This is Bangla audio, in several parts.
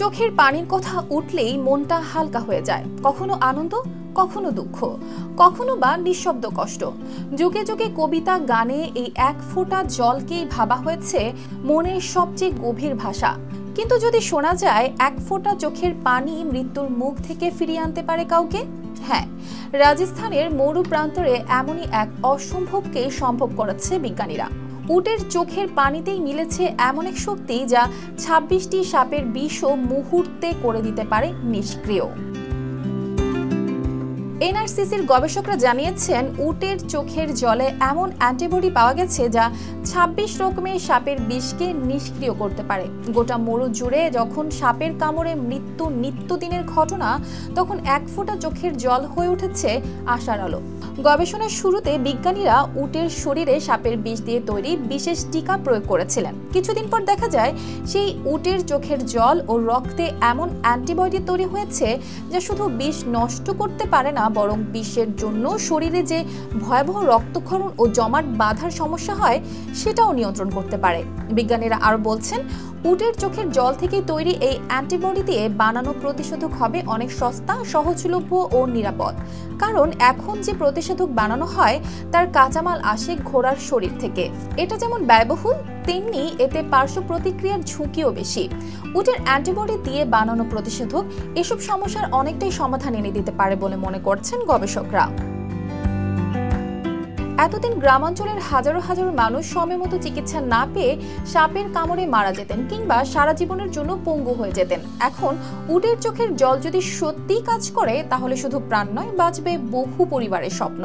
চোখের পানির কথা উঠলেই মনটা হালকা হয়ে যায়, কখনো আনন্দ, কখনো দুঃখ, কখনো বা নিঃশব্দ কষ্ট। যুগে যুগে কবিতা গানে এই এক ফোঁটা জলকেই ভাবা হয়েছে মনের সবচেয়ে গভীর ভাষা। কিন্তু যদি শোনা যায় এক ফোঁটা চোখের পানি মৃত্যুর মুখ থেকে ফিরিয়ে আনতে পারে কাউকে, হ্যাঁ, রাজস্থানের মরু প্রান্তরে এমনই এক অসম্ভবকে সম্ভব করেছে বিজ্ঞানীরা। উটের চোখের পানিতেই মিলেছে এমন এক শক্তি যা ২৬টি সাপের বিষও মুহূর্তে করে দিতে পারে নিষ্ক্রিয়। এনআরসিসির গবেষকরা জানিয়েছেন, উটের চোখের জলে এমন অ্যান্টিবডি পাওয়া গেছে যা ২৬ রকমের সাপের বিষকে নিষ্ক্রিয় করতে পারে। গোটা মরু জুড়ে যখন সাপের কামড়ে মৃত্যু নিত্যদিনের ঘটনা, তখন এক ফোঁটা চোখের জল হয়ে উঠেছে আশার আলো। গবেষণার শুরুতে বিজ্ঞানীরা উটের শরীরে সাপের বিষ দিয়ে তৈরি বিশেষ টিকা প্রয়োগ করেছিলেন। কিছুদিন পর দেখা যায় সেই উটের চোখের জল ও রক্তে এমন অ্যান্টিবডি তৈরি হয়েছে যা শুধু বিষ নষ্ট করতে পারে না, বরং বিষের জন্য শরীরে যে ভয়াবহ রক্তক্ষরণ ও জমাট বাঁধার সমস্যা হয় সেটাও নিয়ন্ত্রণ করতে পারে। বিজ্ঞানীরা আরো বলছেন, উটের চোখের জল থেকে তৈরি এই অ্যান্টিবডি দিয়ে বানানো প্রতিষেধক হবে অনেক সস্তা, সহজলভ্য ও নিরাপদ। কারণ এখন যে প্রতিষেধক বানানো হয় তার কাঁচামাল আসে ঘোড়ার শরীর থেকে। এটা যেমন ব্যয়বহুল, তেমনি এতে পার্শ্ব প্রতিক্রিয়ার ঝুঁকিও বেশি। উটের অ্যান্টিবডি দিয়ে বানানো প্রতিষেধক এসব সমস্যার অনেকটাই সমাধান এনে দিতে পারে বলে মনে করছেন গবেষকরা। এতদিন গ্রামাঞ্চলের হাজারো হাজারো মানুষ সময়মতো চিকিৎসা না পেয়ে সাপের কামড়ে মারা যেতেন কিংবা সারা জীবনের জন্য পঙ্গু হয়ে যেতেন। এখন উটের চোখের জল যদি সত্যিই কাজ করে, তাহলে শুধু প্রাণ নয়, বাঁচবে বহু পরিবারের স্বপ্ন।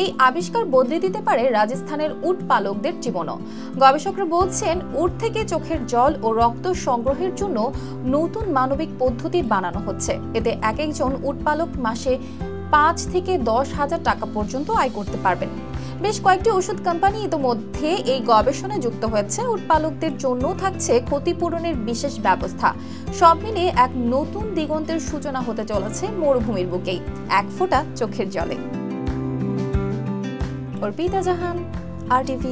এই আবিষ্কার বদলে দিতে পারে রাজস্থানের উট পালকদের জীবনও। গবেষকরা বলছেন, উট থেকে চোখের জল ও রক্ত সংগ্রহের জন্য নতুন মানবিক পদ্ধতি বানানো হচ্ছে। এতে এক একজন উট পালক মাসে ৫ থেকে ১০ হাজার টাকা পর্যন্ত আয় করতে পারবেন। বেশ কয়েকটি ওষুধ কোম্পানি ইতোমধ্যে এই গবেষণায় যুক্ত হয়েছে। উটপালকদের জন্য থাকছে ক্ষতিপূরণের বিশেষ ব্যবস্থা। সব মিলিয়ে এক নতুন দিগন্তের সূচনা হতে চলেছে মরুভূমির বুকেই, এক ফোঁটা চোখের জলে। অর্পিতা জাহান, RTV।